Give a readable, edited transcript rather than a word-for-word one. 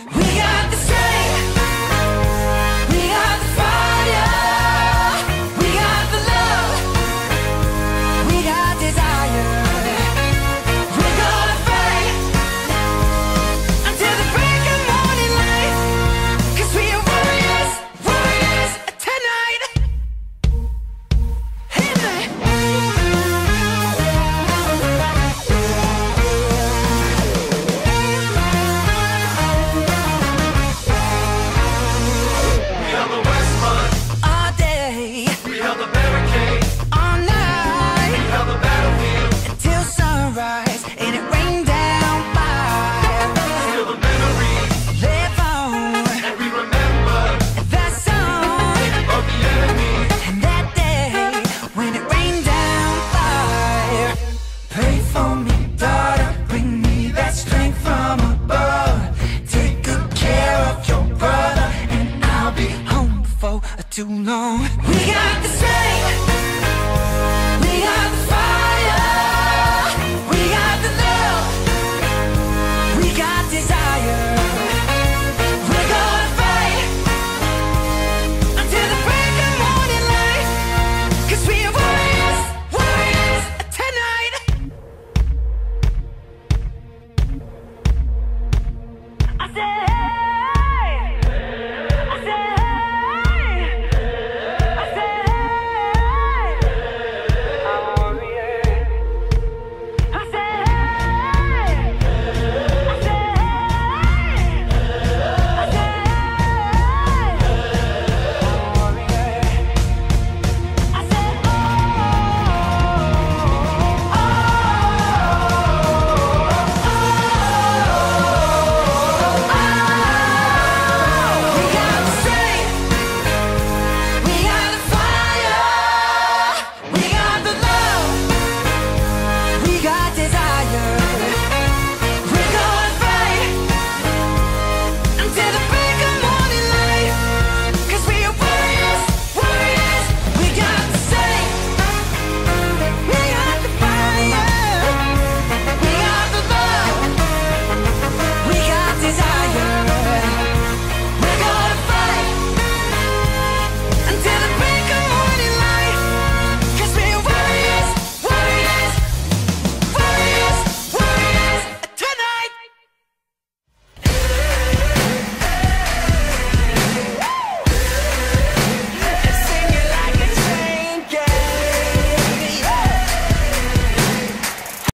We got the strength, we got the fire, we got the love, we got desire. We're gonna fight until the break of morning light, 'cause we are warriors, warriors tonight. Hey, man. All day, We held the barricade, all night, we held the battlefield. till sunrise, and it rained down fire. Still the memories, Live on and we remember that song, of the enemy. and that day when it rained down fire. Pray for me, daughter, bring me that strength from above. Take good care of your brother, and I'll be home before too long. We got the strength, we got the fire, we got the love, we got desire. We're gonna fight until the break of morning light, 'cause we are warriors, warriors tonight. I said